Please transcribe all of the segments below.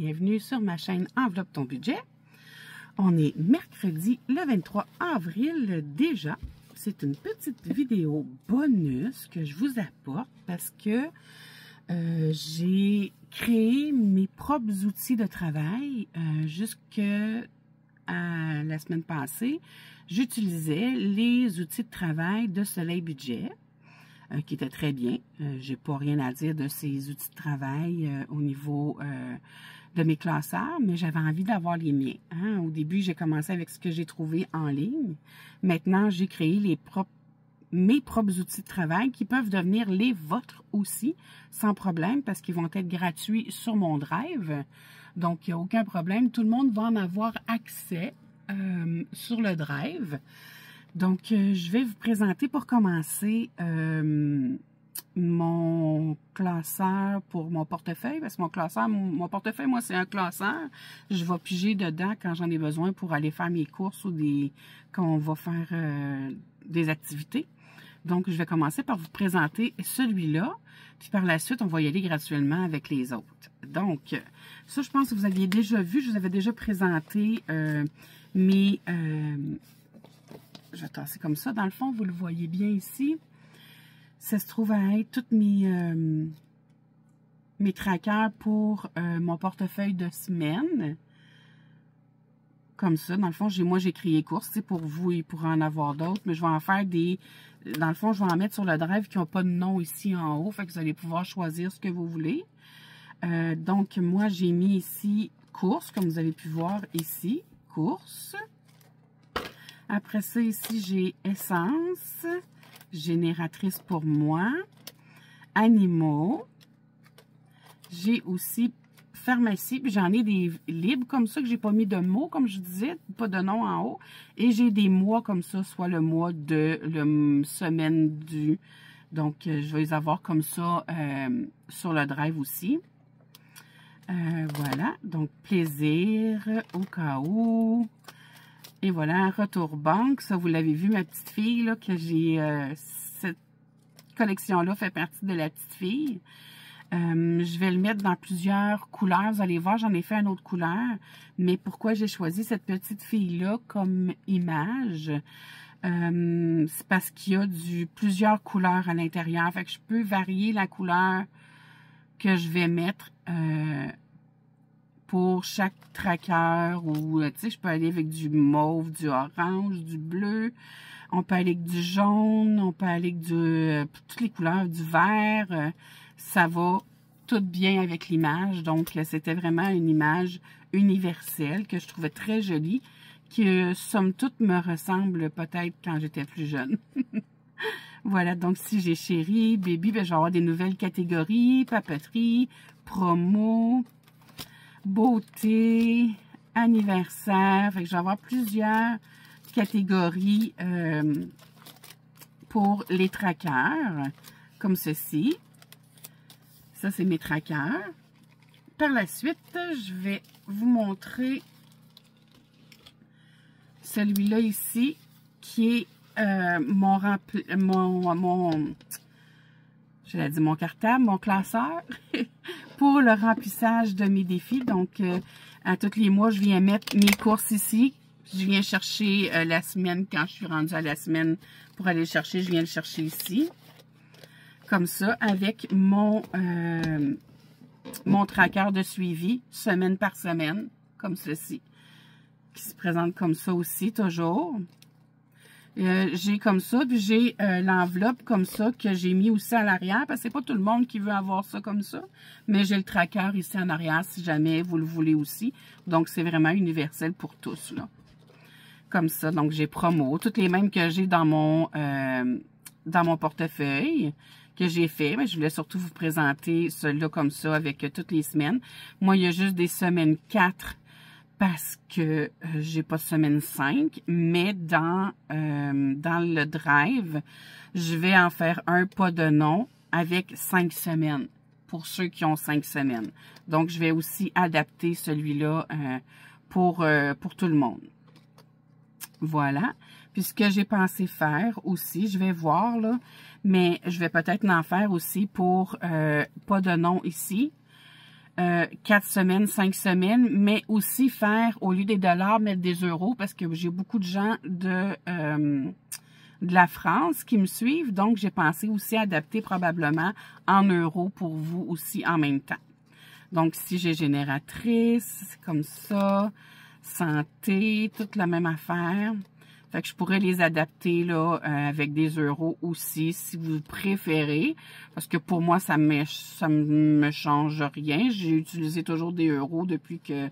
bienvenue sur ma chaîne Enveloppe ton budget. On est mercredi le 23 avril déjà. C'est une petite vidéo bonus que je vous apporte parce que j'ai créé mes propres outils de travail jusqu'à la semaine passée. J'utilisais les outils de travail de Soleil Budget. Qui était très bien. J'ai pas rien à dire de ces outils de travail au niveau de mes classeurs, mais j'avais envie d'avoir les miens. Hein? Au début, j'ai commencé avec ce que j'ai trouvé en ligne. Maintenant, j'ai créé mes propres outils de travail qui peuvent devenir les vôtres aussi, sans problème, parce qu'ils vont être gratuits sur mon Drive. Donc, il n'y a aucun problème. Tout le monde va en avoir accès sur le Drive. Donc, je vais vous présenter pour commencer mon classeur pour mon portefeuille. Parce que mon portefeuille, moi, c'est un classeur. Je vais piger dedans quand j'en ai besoin pour aller faire mes courses ou quand on va faire des activités. Donc, je vais commencer par vous présenter celui-là. Puis par la suite, on va y aller graduellement avec les autres. Donc, ça, je pense que vous aviez déjà vu. Je vous avais déjà présenté mes... je vais tasser comme ça. Dans le fond, vous le voyez bien ici. Ça se trouve à être tous mes trackers pour mon portefeuille de semaine. Comme ça. Dans le fond, moi, j'ai créé courses. Pour vous, il pourra en avoir d'autres. Mais je vais en faire des... Dans le fond, je vais en mettre sur le Drive qui n'ont pas de nom ici en haut. Fait que vous allez pouvoir choisir ce que vous voulez. Donc, moi, j'ai mis ici courses, comme vous avez pu voir ici. Courses. Après ça, ici, j'ai essence, génératrice pour moi, animaux. J'ai aussi pharmacie, puis j'en ai des libres comme ça, que j'ai pas mis de mots, comme je disais, pas de nom en haut. Et j'ai des mois comme ça, soit le mois de la semaine du. Donc, je vais les avoir comme ça sur le Drive aussi. Voilà, donc plaisir, au cas où. Et voilà, retour banque. Ça, vous l'avez vu, ma petite fille, là, que j'ai... cette collection-là fait partie de la petite fille. Je vais le mettre dans plusieurs couleurs. Vous allez voir, j'en ai fait une autre couleur. Mais pourquoi j'ai choisi cette petite fille-là comme image? C'est parce qu'il y a plusieurs couleurs à l'intérieur. Fait que je peux varier la couleur que je vais mettre... pour chaque tracker, ou tu sais, je peux aller avec du mauve, du orange, du bleu, on peut aller avec du jaune, on peut aller avec toutes les couleurs, du vert, ça va tout bien avec l'image. Donc, c'était vraiment une image universelle que je trouvais très jolie, qui, somme toute, me ressemble peut-être quand j'étais plus jeune. Voilà, donc si j'ai chéri, baby, ben, je vais avoir des nouvelles catégories, papeterie, promo, beauté, anniversaire. Fait que je vais avoir plusieurs catégories pour les trackers, comme ceci. Ça, c'est mes trackers. Par la suite, je vais vous montrer celui-là ici, qui est mon cartable, mon classeur, pour le remplissage de mes défis. Donc, à tous les mois, je viens mettre mes courses ici. Je viens chercher la semaine, quand je suis rendue à la semaine pour aller le chercher, je viens le chercher ici. Comme ça, avec mon tracker de suivi, semaine par semaine, comme ceci, qui se présente comme ça aussi, toujours. J'ai comme ça, puis j'ai l'enveloppe comme ça que j'ai mis aussi à l'arrière, parce que c'est pas tout le monde qui veut avoir ça comme ça, mais j'ai le tracker ici en arrière si jamais vous le voulez aussi. Donc, c'est vraiment universel pour tous, là. Comme ça, donc j'ai promo, toutes les mêmes que j'ai dans mon portefeuille que j'ai fait. Mais je voulais surtout vous présenter celui-là comme ça avec toutes les semaines. Moi, il y a juste des semaines 4 parce que j'ai pas de semaine 5, mais dans le Drive, je vais en faire un pas de nom avec 5 semaines, pour ceux qui ont 5 semaines. Donc, je vais aussi adapter celui-là pour tout le monde. Voilà. Puis, ce que j'ai pensé faire aussi, je vais voir, là, mais je vais peut-être en faire aussi pour pas de nom ici. 4 semaines, 5 semaines, mais aussi faire, au lieu des dollars, mettre des euros, parce que j'ai beaucoup de gens de la France qui me suivent, donc j'ai pensé aussi adapter probablement en euros pour vous aussi en même temps. Donc, si j'ai génératrice, comme ça, santé, toute la même affaire. Fait que je pourrais les adapter là avec des euros aussi, si vous préférez. Parce que pour moi, ça me change rien. J'ai utilisé toujours des euros depuis que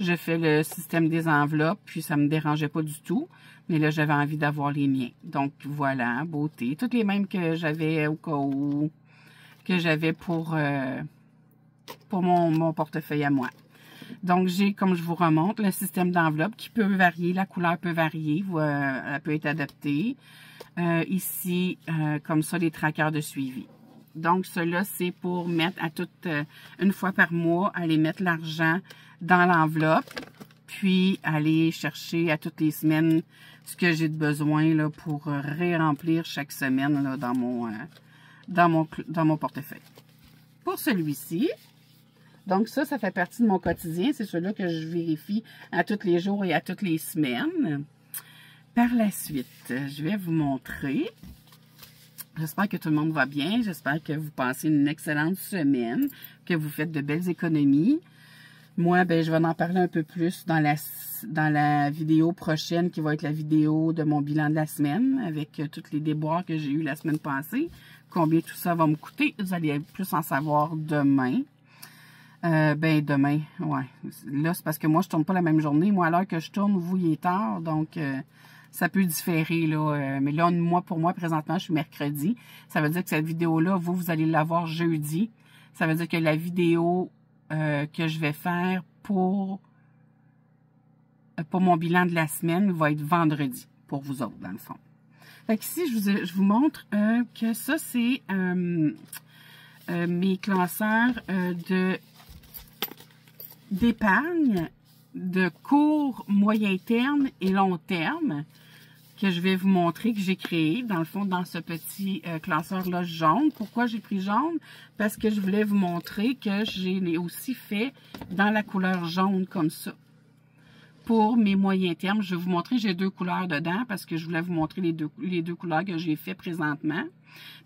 je fais le système des enveloppes, puis ça me dérangeait pas du tout. Mais là, j'avais envie d'avoir les miens. Donc, voilà, beauté. Toutes les mêmes que j'avais au cas où, que j'avais pour mon portefeuille à moi. Donc, j'ai, comme je vous remonte, le système d'enveloppe qui peut varier. La couleur peut varier. Elle peut être adaptée. Ici, comme ça, les trackers de suivi. Donc, cela, c'est pour mettre à toute, une fois par mois, aller mettre l'argent dans l'enveloppe. Puis, aller chercher à toutes les semaines ce que j'ai de besoin là, pour ré-remplir chaque semaine là, dans mon portefeuille. Pour celui-ci, donc ça fait partie de mon quotidien. C'est celui-là que je vérifie à tous les jours et à toutes les semaines. Par la suite, je vais vous montrer. J'espère que tout le monde va bien. J'espère que vous passez une excellente semaine, que vous faites de belles économies. Moi, ben, je vais en parler un peu plus dans la vidéo prochaine, qui va être la vidéo de mon bilan de la semaine, avec tous les déboires que j'ai eu la semaine passée. Combien tout ça va me coûter, vous allez plus en savoir demain. Ben, demain, ouais. Là, c'est parce que moi, je tourne pas la même journée. Moi, à l'heure que je tourne, vous, il est tard, donc ça peut différer, là. Mais là, pour moi, présentement, je suis mercredi. Ça veut dire que cette vidéo-là, vous allez l'avoir jeudi. Ça veut dire que la vidéo que je vais faire pour mon bilan de la semaine va être vendredi, pour vous autres, dans le fond. Fait que ici, je vous montre que ça, c'est mes classeurs d'épargne de court, moyen terme et long terme que je vais vous montrer, que j'ai créé, dans le fond, dans ce petit classeur-là jaune. Pourquoi j'ai pris jaune? Parce que je voulais vous montrer que je l'ai aussi fait dans la couleur jaune, comme ça. Pour mes moyens termes, je vais vous montrer, j'ai 2 couleurs dedans, parce que je voulais vous montrer les deux couleurs que j'ai fait présentement.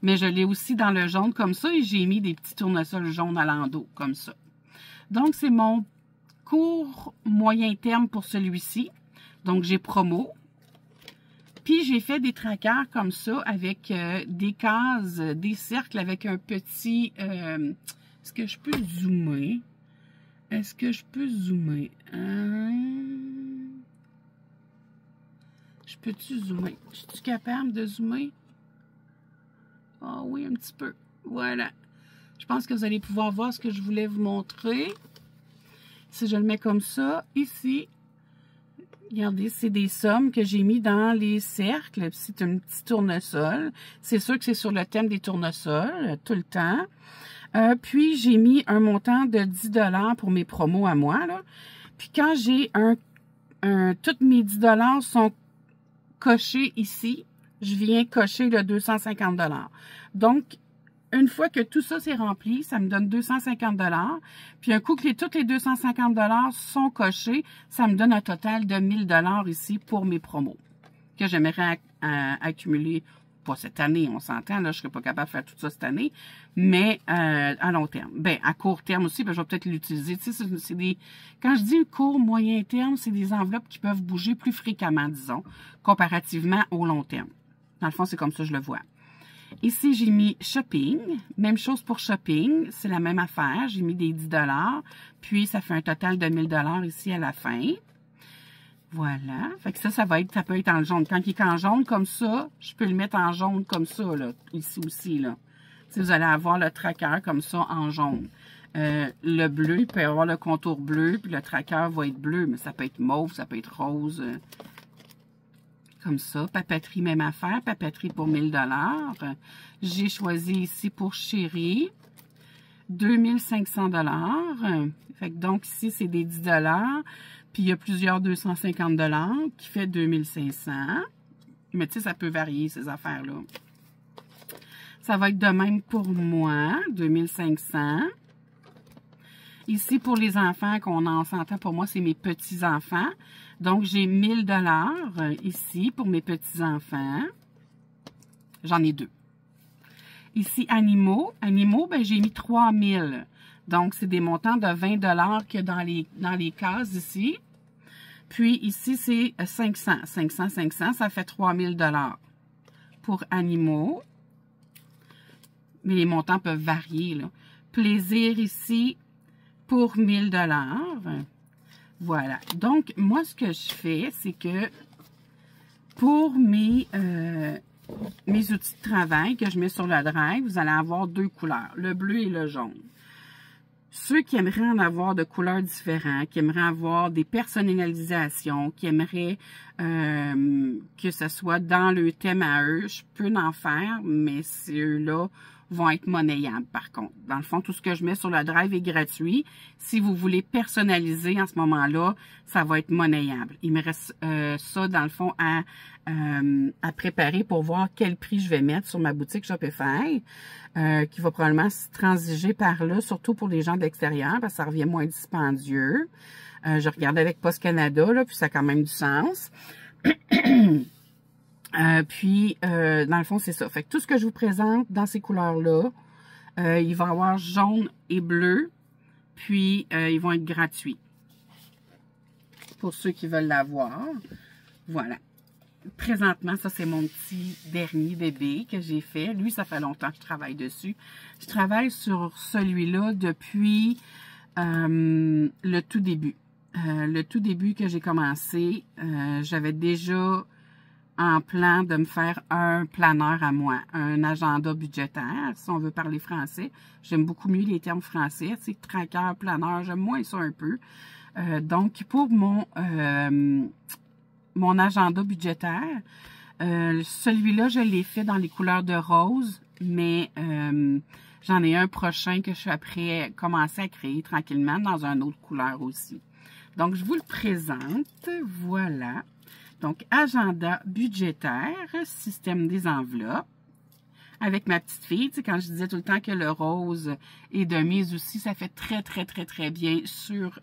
Mais je l'ai aussi dans le jaune, comme ça, et j'ai mis des petits tournesols jaunes à l'endos, comme ça. Donc, c'est mon court moyen terme pour celui-ci. Donc, j'ai promo. Puis, j'ai fait des trackers comme ça avec des cases, des cercles avec un petit... est-ce que je peux zoomer? Est-ce que je peux zoomer? Je peux-tu zoomer? Je suis capable de zoomer? Ah oui, un petit peu. Voilà. Je pense que vous allez pouvoir voir ce que je voulais vous montrer. Si je le mets comme ça, ici, regardez, c'est des sommes que j'ai mis dans les cercles. C'est un petit tournesol. C'est sûr que c'est sur le thème des tournesols, tout le temps. Puis, j'ai mis un montant de 10 $ pour mes promos à moi, là. Puis, quand j'ai tous mes 10 $ sont cochés ici, je viens cocher le 250 $. Donc, une fois que tout ça c'est rempli, ça me donne 250 $. Puis un coup que tous les 250 $ sont cochés, ça me donne un total de 1000 $ ici pour mes promos. Que j'aimerais accumuler, pas cette année, on s'entend, là, je serais pas capable de faire tout ça cette année, mais à long terme. Ben, à court terme aussi, ben, je vais peut-être l'utiliser. Tu sais, c'est des... Quand je dis court, moyen terme, c'est des enveloppes qui peuvent bouger plus fréquemment, disons, comparativement au long terme. Dans le fond, c'est comme ça que je le vois. Ici, j'ai mis shopping. Même chose pour shopping. C'est la même affaire. J'ai mis des 10 $. Puis, ça fait un total de 1000 $ ici à la fin. Voilà. Fait que ça peut être en jaune. Quand il est en jaune comme ça, je peux le mettre en jaune comme ça, là. Ici aussi, là. Si vous allez avoir le tracker comme ça en jaune. Le bleu, il peut y avoir le contour bleu, puis le tracker va être bleu, mais ça peut être mauve, ça peut être rose. Comme ça. Papeterie, même affaire. Papeterie pour 1000 $. J'ai choisi ici pour chérie 2500 $. Fait que donc ici, c'est des 10 $. Puis il y a plusieurs 250 $ qui fait 2500. Mais tu sais, ça peut varier ces affaires-là. Ça va être de même pour moi, 2500. Ici, pour les enfants, qu'on en s'entend, pour moi, c'est mes petits-enfants. Donc, j'ai 1000 $ ici pour mes petits-enfants. J'en ai 2. Ici, animaux. Animaux, ben, j'ai mis 3000. Donc, c'est des montants de 20 $ que dans les cases ici. Puis, ici, c'est 500. 500, 500, ça fait 3000 $ pour animaux. Mais les montants peuvent varier, là. Plaisir ici pour 1000 $. Voilà. Donc, moi, ce que je fais, c'est que pour mes outils de travail que je mets sur le drive, vous allez avoir 2 couleurs, le bleu et le jaune. Ceux qui aimeraient en avoir de couleurs différentes, qui aimeraient avoir des personnalisations, qui aimeraient que ce soit dans le thème à eux, je peux en faire, mais ceux-là vont être monnayables par contre. Dans le fond, tout ce que je mets sur le drive est gratuit. Si vous voulez personnaliser en ce moment-là, ça va être monnayable. Il me reste ça, dans le fond, à préparer pour voir quel prix je vais mettre sur ma boutique Shopify, qui va probablement se transiger par là, surtout pour les gens de l'extérieur, parce que ça revient moins dispendieux. Je regardais avec Post Canada, là, puis ça a quand même du sens. Dans le fond, c'est ça. Fait que tout ce que je vous présente dans ces couleurs-là, il va y avoir jaune et bleu, puis ils vont être gratuits pour ceux qui veulent l'avoir. Voilà. Présentement, ça, c'est mon petit dernier bébé que j'ai fait. Lui, ça fait longtemps que je travaille dessus. Je travaille sur celui-là depuis le tout début. Le tout début que j'ai commencé, j'avais déjà en plan de me faire un planeur à moi, un agenda budgétaire, si on veut parler français. J'aime beaucoup mieux les termes français, c'est tracker, planeur, j'aime moins ça un peu. Donc, pour mon agenda budgétaire, celui-là, je l'ai fait dans les couleurs de rose, mais j'en ai un prochain que je suis après commencer à créer tranquillement dans une autre couleur aussi. Donc, je vous le présente, voilà. Donc, agenda budgétaire, système des enveloppes. Avec ma petite fille, tu sais, quand je disais tout le temps que le rose est de mise aussi, ça fait très, très, très, très bien sur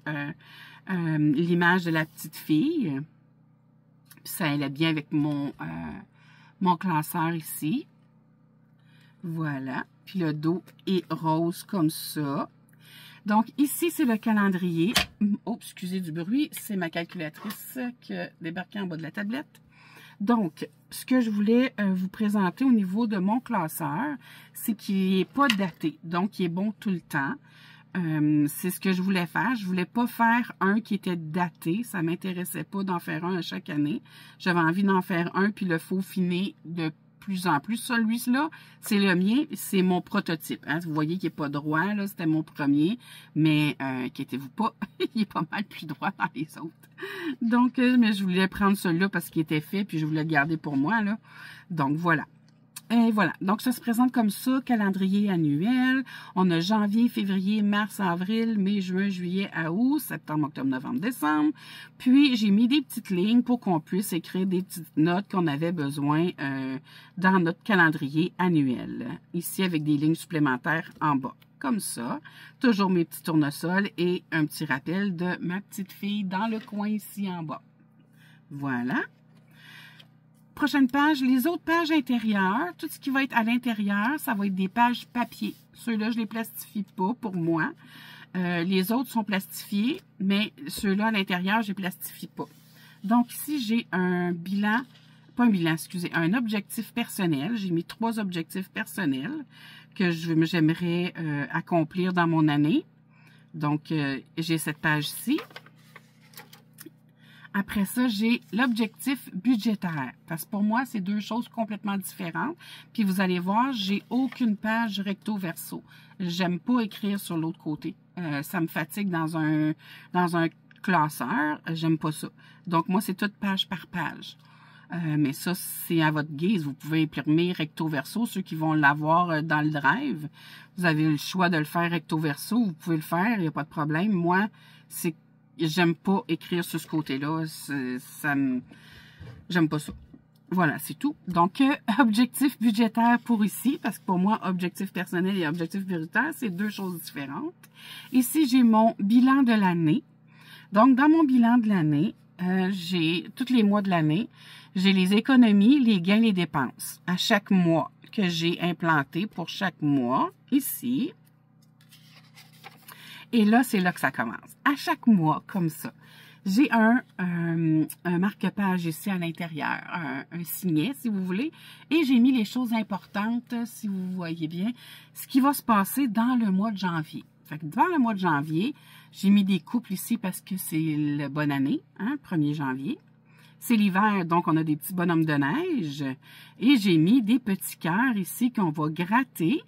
l'image de la petite fille. Puis ça allait bien avec mon classeur ici. Voilà. Puis le dos est rose comme ça. Donc, ici, c'est le calendrier. Oh, excusez du bruit, c'est ma calculatrice qui a débarqué en bas de la tablette. Donc, ce que je voulais vous présenter au niveau de mon classeur, c'est qu'il n'est pas daté. Donc, il est bon tout le temps. C'est ce que je voulais faire. Je voulais pas faire un qui était daté. Ça m'intéressait pas d'en faire un à chaque année. J'avais envie d'en faire un puis le peaufiner de plus en plus. Celui-là, c'est le mien, c'est mon prototype. Hein? Vous voyez qu'il n'est pas droit, là, c'était mon premier, mais inquiétez-vous pas, il est pas mal plus droit dans les autres. Donc, mais je voulais prendre celui-là parce qu'il était fait, puis je voulais le garder pour moi, là. Donc, voilà. Et voilà, donc ça se présente comme ça, calendrier annuel. On a janvier, février, mars, avril, mai, juin, juillet, août, septembre, octobre, novembre, décembre. Puis, j'ai mis des petites lignes pour qu'on puisse écrire des petites notes qu'on avait besoin dans notre calendrier annuel. Ici, avec des lignes supplémentaires en bas, comme ça. Toujours mes petits tournesols et un petit rappel de ma petite fille dans le coin ici en bas. Voilà. Prochaine page, les autres pages intérieures, tout ce qui va être à l'intérieur, ça va être des pages papier. Ceux-là, je les plastifie pas pour moi. Les autres sont plastifiés, mais ceux-là à l'intérieur, je les plastifie pas. Donc ici, j'ai un bilan, pas un bilan, excusez, un objectif personnel. J'ai mis 3 objectifs personnels que j'aimerais accomplir dans mon année. Donc, j'ai cette page-ci. Après ça, j'ai l'objectif budgétaire. Parce que pour moi, c'est 2 choses complètement différentes. Puis vous allez voir, j'ai aucune page recto-verso. J'aime pas écrire sur l'autre côté. Ça me fatigue dans un classeur. J'aime pas ça. Donc moi, c'est toute page par page. Mais ça, c'est à votre guise. Vous pouvez imprimer recto-verso. Ceux qui vont l'avoir dans le drive, vous avez le choix de le faire recto-verso. Vous pouvez le faire, il n'y a pas de problème. Moi, c'est j'aime pas écrire sur ce côté-là. J'aime pas ça. Voilà, c'est tout. Donc, objectif budgétaire pour ici, parce que pour moi, objectif personnel et objectif budgétaire, c'est deux choses différentes. Ici, j'ai mon bilan de l'année. Donc, dans mon bilan de l'année, j'ai tous les mois de l'année, j'ai les économies, les gains, les dépenses à chaque mois que j'ai implanté pour chaque mois, ici. Et là, c'est là que ça commence. À chaque mois, comme ça. J'ai un marque-page ici à l'intérieur, un signet, si vous voulez, et j'ai mis les choses importantes, si vous voyez bien, ce qui va se passer dans le mois de janvier. Fait que dans le mois de janvier, j'ai mis des couples ici parce que c'est le bonne année, hein, 1er janvier. C'est l'hiver, donc on a des petits bonhommes de neige. Et j'ai mis des petits cœurs ici qu'on va gratter.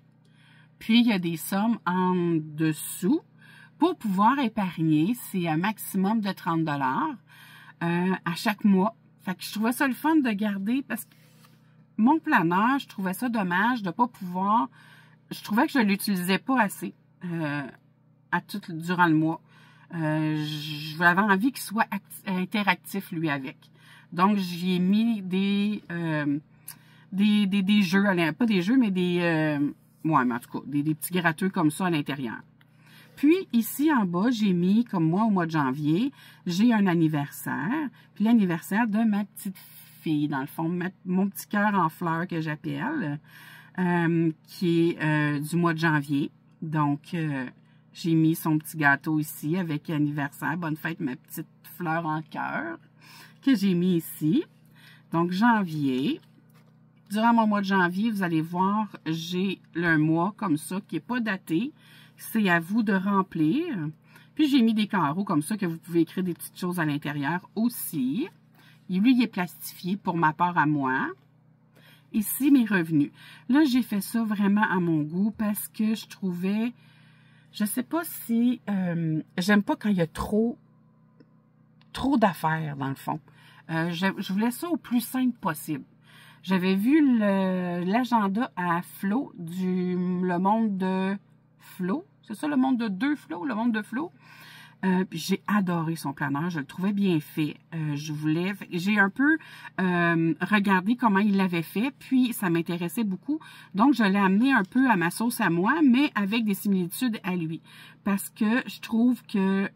Puis, il y a des sommes en dessous. Pour pouvoir épargner, c'est un maximum de 30 $ à chaque mois. Fait que je trouvais ça le fun de garder parce que mon planeur, je trouvais ça dommage de ne pas pouvoir... Je trouvais que je ne l'utilisais pas assez durant le mois. J'avais envie qu'il soit interactif, lui, avec. Donc, j'y ai mis des jeux, pas des jeux, mais des... ouais, mais en tout cas, des petits gratteux comme ça à l'intérieur. Puis, ici, en bas, j'ai mis, comme moi, au mois de janvier, j'ai un anniversaire. Puis, l'anniversaire de ma petite fille, dans le fond, mon petit cœur en fleurs que j'appelle, qui est du mois de janvier. Donc, j'ai mis son petit gâteau ici avec anniversaire. Bonne fête, ma petite fleur en cœur, que j'ai mis ici. Donc, janvier. Durant mon mois de janvier, vous allez voir, j'ai un mois comme ça qui n'est pas daté. C'est à vous de remplir. Puis, j'ai mis des carreaux comme ça que vous pouvez écrire des petites choses à l'intérieur aussi. Et lui, il est plastifié pour ma part à moi. Ici, mes revenus. Là, j'ai fait ça vraiment à mon goût parce que je trouvais... Je sais pas si... j'aime pas quand il y a trop d'affaires, dans le fond. Je voulais ça au plus simple possible. J'avais vu l'agenda à Flo le monde de Flo. C'est ça, le monde de deux Flo, le monde de Flo. J'ai adoré son planeur, je le trouvais bien fait. J'ai un peu regardé comment il l'avait fait, puis ça m'intéressait beaucoup. Donc, je l'ai amené un peu à ma sauce à moi, mais avec des similitudes à lui. Parce que je trouve que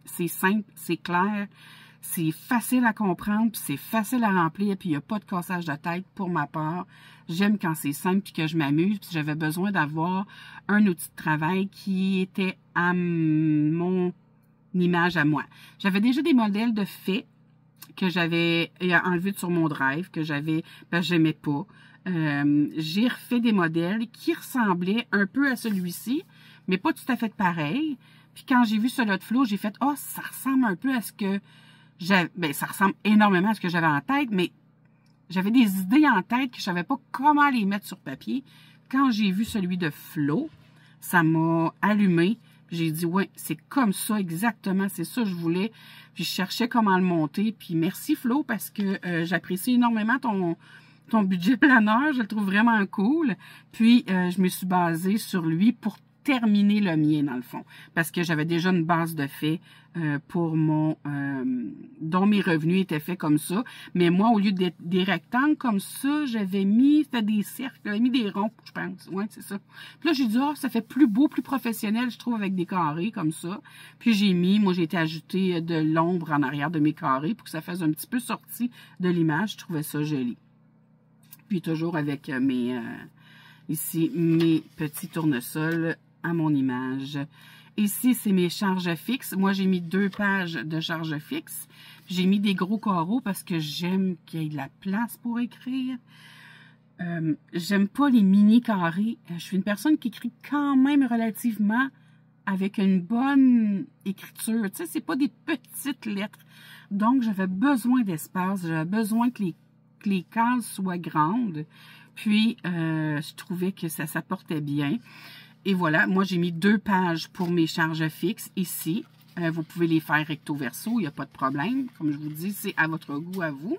c'est simple, c'est clair, c'est facile à comprendre, puis c'est facile à remplir, puis il n'y a pas de cassage de tête pour ma part. J'aime quand c'est simple puis que je m'amuse, puis j'avais besoin d'avoir un outil de travail qui était à mon image à moi. J'avais déjà des modèles de faits que j'avais enlevés sur mon drive, que j'aimais pas. J'ai refait des modèles qui ressemblaient un peu à celui-ci, mais pas tout à fait pareil. Puis quand j'ai vu celui de Flo, j'ai fait « Ah, ça ressemble un peu à ce que j'avais... » Ben, ça ressemble énormément à ce que j'avais en tête, mais j'avais des idées en tête que je savais pas comment les mettre sur papier. Quand j'ai vu celui de Flo, ça m'a allumé. J'ai dit, ouais, c'est comme ça, exactement, c'est ça que je voulais. Puis je cherchais comment le monter. Puis merci Flo, parce que j'apprécie énormément ton budget planeur. Je le trouve vraiment cool. Puis je me suis basée sur lui pour terminer le mien, dans le fond. Parce que j'avais déjà une base de faits pour dont mes revenus étaient faits comme ça. Mais moi, au lieu d'être des rectangles comme ça, j'avais mis, c'était des cercles, j'avais mis des ronds, je pense. Ouais, c'est ça. Puis là, j'ai dit, oh, ça fait plus beau, plus professionnel, je trouve, avec des carrés comme ça. Puis j'ai été ajouter de l'ombre en arrière de mes carrés pour que ça fasse un petit peu sorti de l'image. Je trouvais ça joli. Puis toujours avec ici, mes petits tournesols à mon image. Ici, c'est mes charges fixes. Moi, j'ai mis 2 pages de charges fixes. J'ai mis des gros carreaux parce que j'aime qu'il y ait de la place pour écrire. J'aime pas les mini carrés. Je suis une personne qui écrit quand même relativement avec une bonne écriture. Tu sais, c'est pas des petites lettres. Donc, j'avais besoin d'espace. J'avais besoin que les cases soient grandes. Puis, je trouvais que ça s'apportait bien. Et voilà, moi, j'ai mis 2 pages pour mes charges fixes ici. Vous pouvez les faire recto-verso, il n'y a pas de problème. Comme je vous dis, c'est à votre goût, à vous.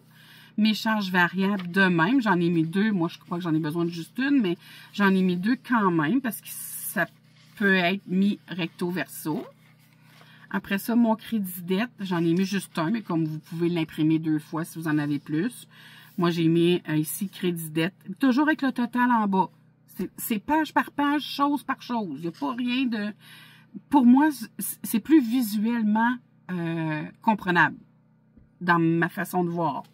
Mes charges variables, de même, j'en ai mis 2. Moi, je crois que j'en ai besoin de juste une, mais j'en ai mis 2 quand même parce que ça peut être mis recto-verso. Après ça, mon crédit dette, j'en ai mis juste un, mais comme vous pouvez l'imprimer 2 fois si vous en avez plus. Moi, j'ai mis ici crédit dette, toujours avec le total en bas. C'est page par page, chose par chose. Il n'y a pas rien de... Pour moi, c'est plus visuellement comprenable dans ma façon de voir.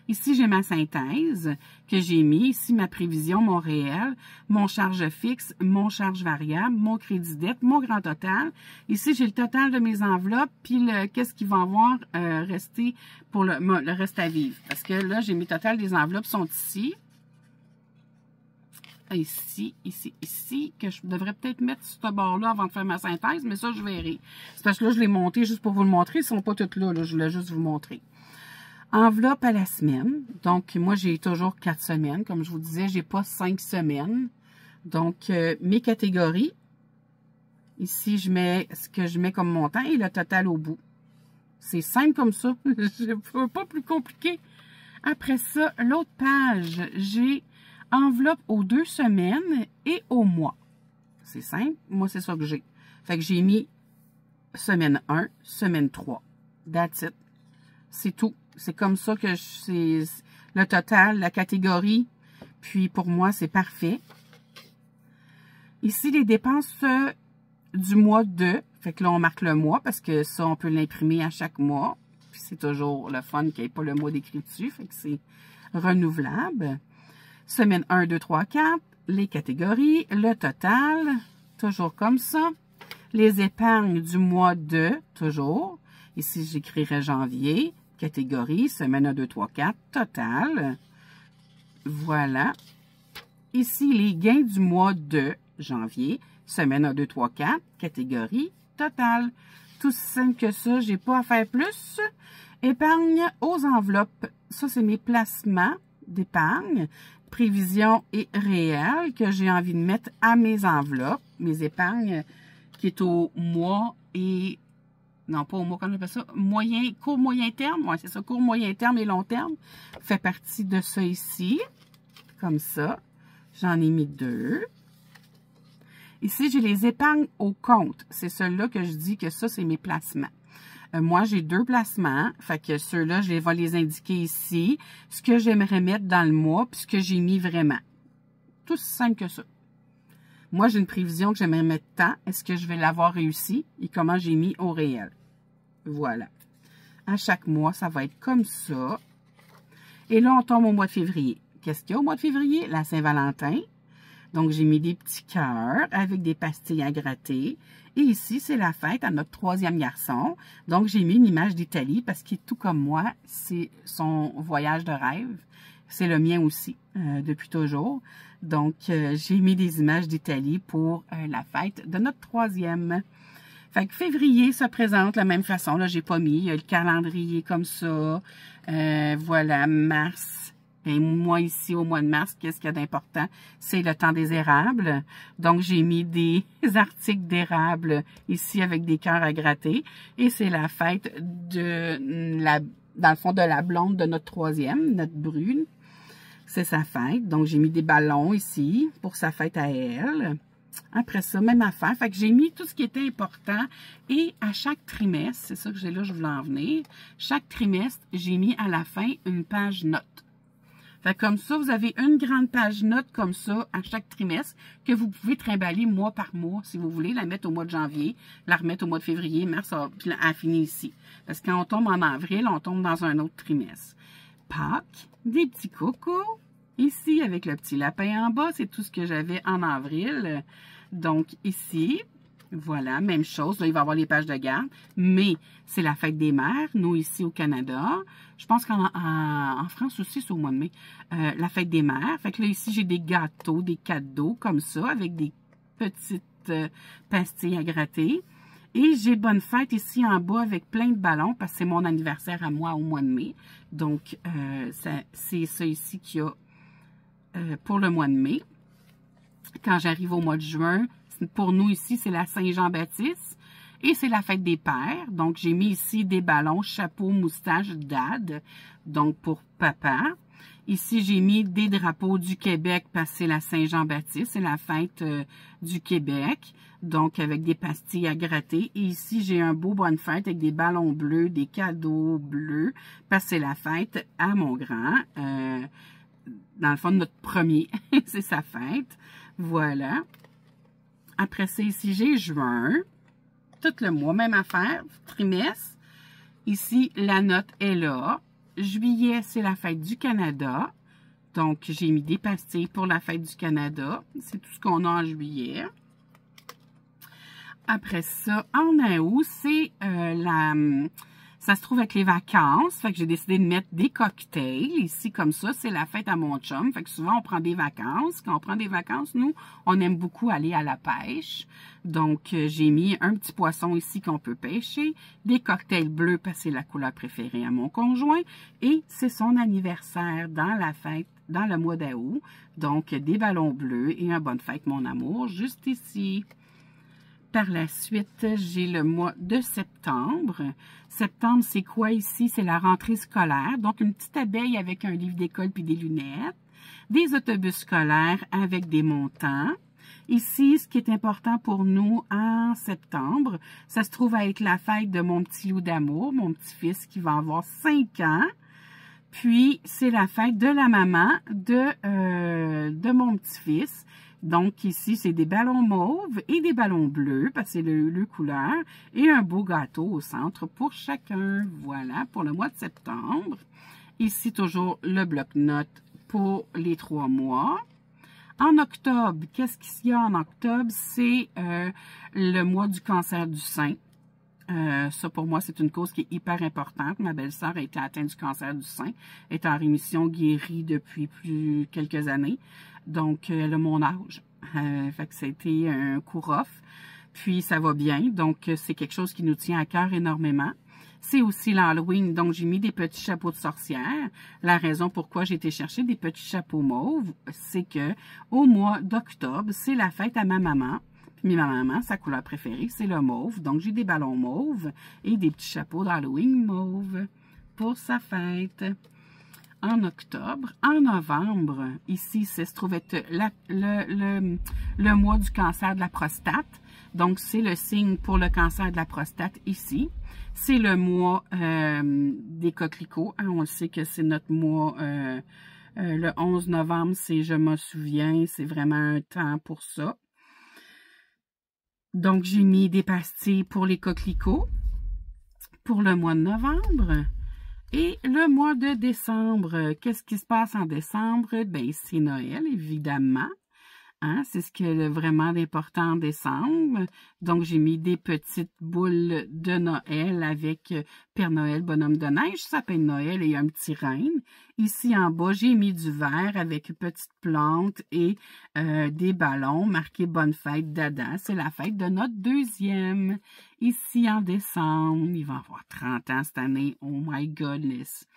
Ici, j'ai ma synthèse que j'ai mis. Ici, ma prévision, mon réel, mon charge fixe, mon charge variable, mon crédit dette, mon grand total. Ici, j'ai le total de mes enveloppes, puis qu'est-ce qui va avoir resté pour le reste à vivre. Parce que là, j'ai mes totals des enveloppes sont ici. Ici, ici, ici, que je devrais peut-être mettre sur ce bord-là avant de faire ma synthèse, mais ça, je verrai. C'est parce que là, je l'ai monté juste pour vous le montrer. Ils ne sont pas tous là, je voulais juste vous montrer. Enveloppe à la semaine. Donc, moi, j'ai toujours 4 semaines. Comme je vous disais, j'ai pas 5 semaines. Donc, mes catégories. Ici, je mets ce que je mets comme montant et le total au bout. C'est simple comme ça. Pas plus compliqué. Après ça, l'autre page, j'ai enveloppe aux 2 semaines et au mois. C'est simple. Moi, c'est ça que j'ai. Fait que j'ai mis semaine 1, semaine 3. That's it. C'est tout. C'est comme ça que c'est le total, la catégorie. Puis, pour moi, c'est parfait. Ici, les dépenses du mois 2. Fait que là, on marque le mois parce que ça, on peut l'imprimer à chaque mois. Puis, c'est toujours le fun qu'il n'y ait pas le mois décrit dessus. Fait que c'est renouvelable. Semaine 1, 2, 3, 4. Les catégories. Le total. Toujours comme ça. Les épargnes du mois 2. Toujours. Ici, j'écrirai janvier. Catégorie, semaine 1, 2, 3, 4, total. Voilà. Ici, les gains du mois de janvier, semaine 1, 2, 3, 4, catégorie, total. Tout simple que ça, j'ai pas à faire plus. Épargne aux enveloppes. Ça, c'est mes placements d'épargne. Prévision et réel que j'ai envie de mettre à mes enveloppes. Mes épargnes qui est au mois et... Non, pas au mois, comment on appelle ça? Court, moyen terme. Oui, c'est ça. Court, moyen terme et long terme. Fait partie de ça ici. Comme ça. J'en ai mis 2. Ici, j'ai les épargnes au compte. C'est ceux-là que je dis que ça, c'est mes placements. Moi, j'ai 2 placements. Fait que ceux-là, je vais les indiquer ici. Ce que j'aimerais mettre dans le mois, puis ce que j'ai mis vraiment. Tout aussi simple que ça. Moi, j'ai une prévision que j'aimerais mettre tant. Est-ce que je vais l'avoir réussi? Et comment j'ai mis au réel? Voilà. À chaque mois, ça va être comme ça. Et là, on tombe au mois de février. Qu'est-ce qu'il y a au mois de février? La Saint-Valentin. Donc, j'ai mis des petits cœurs avec des pastilles à gratter. Et ici, c'est la fête à notre 3e garçon. Donc, j'ai mis une image d'Italie parce qu'il est tout comme moi. C'est son voyage de rêve. C'est le mien aussi, depuis toujours. Donc, j'ai mis des images d'Italie pour la fête de notre 3e. Fait que février se présente de la même façon. Là, j'ai pas mis. Il y a le calendrier comme ça. Voilà, mars. Et moi, ici, au mois de mars, qu'est-ce qu'il y a d'important? C'est le temps des érables. Donc, j'ai mis des articles d'érable ici avec des cœurs à gratter. Et c'est la fête dans le fond, de la blonde de notre 3e, notre brune. C'est sa fête. Donc, j'ai mis des ballons ici pour sa fête à elle. Après ça, même affaire. Fait que j'ai mis tout ce qui était important. Et à chaque trimestre, c'est ça que j'ai là, je voulais en venir. Chaque trimestre, j'ai mis à la fin une page note. Fait que comme ça, vous avez une grande page note comme ça à chaque trimestre que vous pouvez trimballer mois par mois si vous voulez. La mettre au mois de janvier, la remettre au mois de février, mars, puis elle finit ici. Parce que quand on tombe en avril, on tombe dans un autre trimestre. Pâques, des petits cocos. Ici, avec le petit lapin en bas, c'est tout ce que j'avais en avril. Donc, ici, voilà, même chose. Là, il va y avoir les pages de garde. Mais c'est la fête des mères, nous, ici au Canada. Je pense qu'en France aussi, c'est au mois de mai. La fête des mères. Fait que là, ici, j'ai des gâteaux, des cadeaux comme ça, avec des petites pastilles à gratter. Et j'ai bonne fête ici en bas avec plein de ballons parce que c'est mon anniversaire à moi au mois de mai. Donc, c'est ça ici qu'il y a pour le mois de mai. Quand j'arrive au mois de juin, pour nous ici, c'est la Saint-Jean-Baptiste et c'est la fête des pères. Donc, j'ai mis ici des ballons, chapeau, moustache, dad, donc pour papa. Ici, j'ai mis des drapeaux du Québec parce que c'est la Saint-Jean-Baptiste, c'est la fête du Québec. Donc, avec des pastilles à gratter. Et ici, j'ai un beau bonne fête avec des ballons bleus, des cadeaux bleus parce que c'est la fête à mon grand. Dans le fond, notre premier, c'est sa fête. Voilà. Après ça, ici, j'ai juin. Tout le mois, même affaire, trimestre. Ici, la note est là. Juillet, c'est la fête du Canada. Donc, j'ai mis des pastilles pour la fête du Canada. C'est tout ce qu'on a en juillet. Après ça, en août, c'est ça se trouve avec les vacances. Fait que j'ai décidé de mettre des cocktails. Ici, comme ça, c'est la fête à mon chum. Fait que souvent, on prend des vacances. Quand on prend des vacances, nous, on aime beaucoup aller à la pêche. Donc, j'ai mis un petit poisson ici qu'on peut pêcher. Des cocktails bleus parce que c'est la couleur préférée à mon conjoint. Et c'est son anniversaire dans la fête, dans le mois d'août. Donc, des ballons bleus et un bonne fête, mon amour, juste ici. Par la suite, j'ai le mois de septembre. Septembre, c'est quoi ici? C'est la rentrée scolaire. Donc, une petite abeille avec un livre d'école puis des lunettes. Des autobus scolaires avec des montants. Ici, ce qui est important pour nous en septembre, ça se trouve à être la fête de mon petit loup d'amour, mon petit-fils qui va avoir 5 ans. Puis, c'est la fête de la maman de mon petit-fils. Donc, ici, c'est des ballons mauves et des ballons bleus, parce que c'est le couleur, et un beau gâteau au centre pour chacun. Voilà, pour le mois de septembre. Ici, toujours le bloc-notes pour les 3 mois. En octobre, qu'est-ce qu'il y a en octobre? C'est le mois du cancer du sein. Ça, pour moi, c'est une cause qui est hyper importante. Ma belle-sœur a été atteinte du cancer du sein, est en rémission guérie depuis quelques années. Donc, elle a mon âge. Fait que ça a été un coup rough. Puis, ça va bien. Donc, c'est quelque chose qui nous tient à cœur énormément. C'est aussi l'Halloween. Donc, j'ai mis des petits chapeaux de sorcière. La raison pourquoi j'ai été chercher des petits chapeaux mauves, c'est que au mois d'octobre, c'est la fête à ma maman. Puis ma maman, sa couleur préférée, c'est le mauve. Donc, j'ai des ballons mauves et des petits chapeaux d'Halloween mauve pour sa fête. En octobre, en novembre, ici, ça se trouve être le mois du cancer de la prostate. Donc, c'est le signe pour le cancer de la prostate ici. C'est le mois des coquelicots. Hein, on le sait que c'est notre mois, le 11 novembre, c'est je me souviens, c'est vraiment un temps pour ça. Donc, j'ai mis des pastilles pour les coquelicots pour le mois de novembre. Et le mois de décembre, qu'est-ce qui se passe en décembre? Bien, c'est Noël, évidemment. Hein? C'est ce qui est vraiment d'important en décembre. Donc, j'ai mis des petites boules de Noël avec Père Noël, bonhomme de neige, sapin de Noël et un petit reine. Ici, en bas, j'ai mis du vert avec une petite plante et des ballons marqués Bonne fête d'Adam. C'est la fête de notre deuxième. Ici, en décembre, il va avoir 30 ans cette année. Oh my goodness!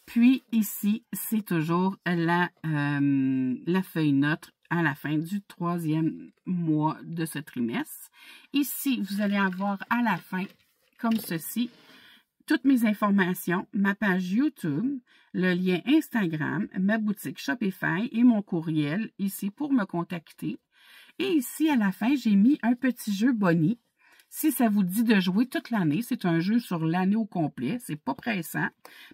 Puis, ici, c'est toujours la feuille note à la fin du 3e mois de ce trimestre. Ici, vous allez avoir à la fin, comme ceci, toutes mes informations, ma page YouTube, le lien Instagram, ma boutique Shopify et mon courriel ici pour me contacter. Et ici, à la fin, j'ai mis un petit jeu Bonnie. Si ça vous dit de jouer toute l'année, c'est un jeu sur l'année au complet, c'est pas pressant,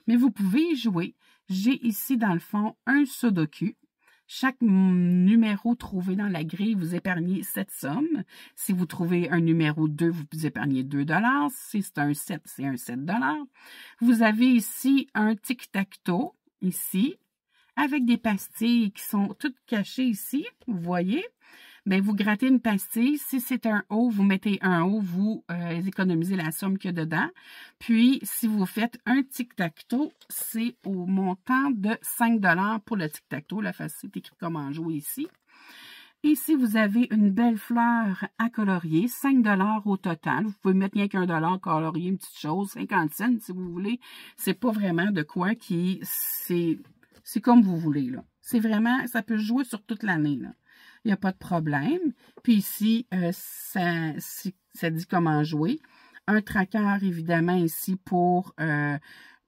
mais vous pouvez y jouer. J'ai ici, dans le fond, un Sudoku. Chaque numéro trouvé dans la grille, vous épargnez cette somme. Si vous trouvez un numéro 2, vous épargnez 2 $. Si c'est un 7, c'est un 7 $. Vous avez ici un tic-tac-toe, ici, avec des pastilles qui sont toutes cachées ici, vous voyez. Bien, vous grattez une pastille. Si c'est un haut, vous mettez un haut, vous économisez la somme qu'il y a dedans. Puis, si vous faites un tic-tac-toe, c'est au montant de 5 $ pour le tic-tac-toe. La facile est écrit comment jouer ici. Ici, vous avez une belle fleur à colorier, 5 $ au total. Vous pouvez mettre rien qu'un $, colorier une petite chose, 50 cents si vous voulez. C'est pas vraiment de quoi qui... C'est comme vous voulez, là. C'est vraiment... Ça peut jouer sur toute l'année, là. Il n'y a pas de problème. Puis ici, ça dit comment jouer. Un tracker, évidemment, ici pour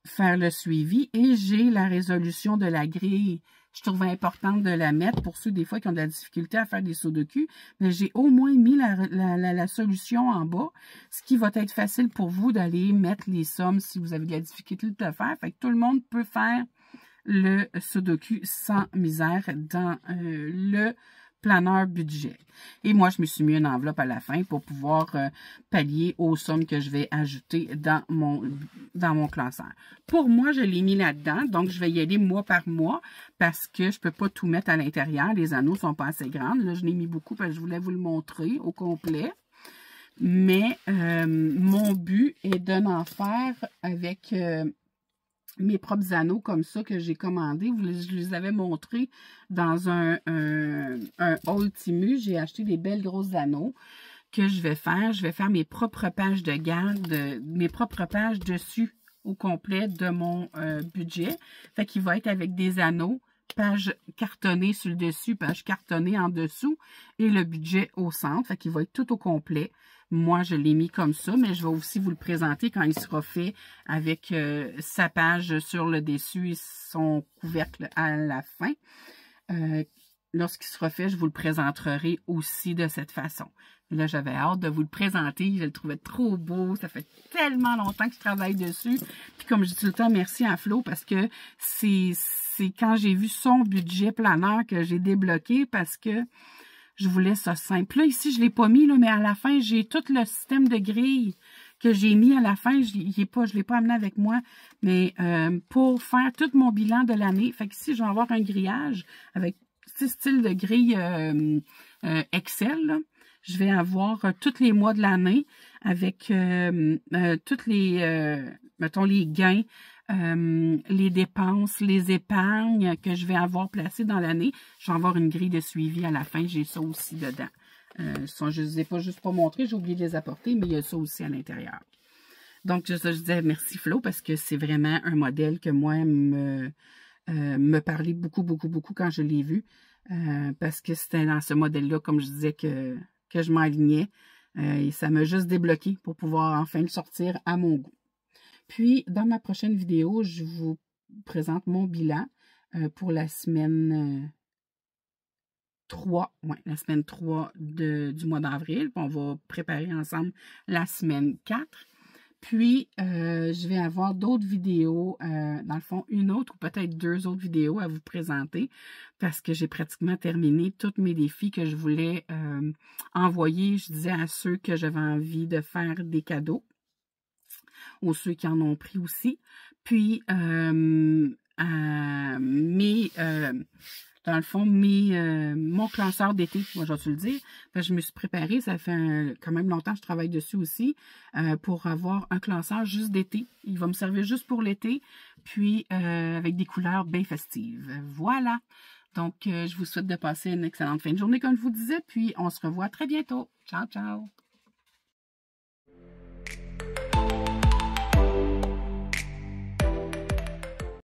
faire le suivi. Et j'ai la résolution de la grille. Je trouvais importante de la mettre pour ceux des fois qui ont de la difficulté à faire des sauts de cul. Mais j'ai au moins mis la solution en bas, ce qui va être facile pour vous d'aller mettre les sommes si vous avez de la difficulté de le faire. Fait que tout le monde peut faire le Sudoku sans misère dans le planeur budget. Et moi, je me suis mis une enveloppe à la fin pour pouvoir pallier aux sommes que je vais ajouter dans mon classeur. Pour moi, je l'ai mis là-dedans, donc je vais y aller mois par mois parce que je ne peux pas tout mettre à l'intérieur. Les anneaux ne sont pas assez grands. Là, je l'ai mis beaucoup parce que je voulais vous le montrer au complet. Mais mon but est de n'en faire avec mes propres anneaux comme ça que j'ai commandés. Je les avais montrés dans un haul Temu. J'ai acheté des belles grosses anneaux que je vais faire. Je vais faire mes propres pages de garde, mes propres pages dessus au complet de mon budget. Fait qu'il va être avec des anneaux, page cartonnée sur le dessus, page cartonnée en dessous et le budget au centre. Fait qu'il va être tout au complet. Moi, je l'ai mis comme ça, mais je vais aussi vous le présenter quand il sera fait avec sa page sur le dessus et son couvercle à la fin. Lorsqu'il sera fait, je vous le présenterai aussi de cette façon. Là, j'avais hâte de vous le présenter. Je le trouvais trop beau. Ça fait tellement longtemps que je travaille dessus. Puis comme je dis tout le temps, merci à Flo parce que c'est quand j'ai vu son budget planeur que j'ai débloqué parce que je voulais ça simple. Là, ici, je ne l'ai pas mis, là, mais à la fin, j'ai tout le système de grille que j'ai mis à la fin. Je ne l'ai pas amené avec moi, mais pour faire tout mon bilan de l'année. Fait que ici, je vais avoir un grillage avec ce style de grille Excel. Là. Je vais avoir tous les mois de l'année avec toutes les, mettons, les gains, les dépenses, les épargnes que je vais avoir placées dans l'année. Je vais avoir une grille de suivi à la fin. J'ai ça aussi dedans. Je ne les ai pas juste pas montrés, j'ai oublié de les apporter, mais il y a ça aussi à l'intérieur. Donc, je disais merci Flo parce que c'est vraiment un modèle que moi me parlait beaucoup, beaucoup, beaucoup quand je l'ai vu. Parce que c'était dans ce modèle-là, comme je disais, que je m'alignais. Et ça m'a juste débloqué pour pouvoir enfin le sortir à mon goût. Puis, dans ma prochaine vidéo, je vous présente mon bilan pour la semaine 3. Ouais, la semaine 3 du mois d'avril. On va préparer ensemble la semaine 4. Puis, je vais avoir d'autres vidéos, dans le fond, une autre ou peut-être 2 autres vidéos à vous présenter parce que j'ai pratiquement terminé tous mes défis que je voulais envoyer, je disais, à ceux que j'avais envie de faire des cadeaux ou ceux qui en ont pris aussi. Puis, dans le fond, mon classeur d'été, moi je vais te le dire, je me suis préparée, ça fait quand même longtemps que je travaille dessus aussi, pour avoir un classeur juste d'été. Il va me servir juste pour l'été, puis avec des couleurs bien festives. Voilà. Donc, je vous souhaite de passer une excellente fin de journée, comme je vous disais, puis on se revoit très bientôt. Ciao, ciao!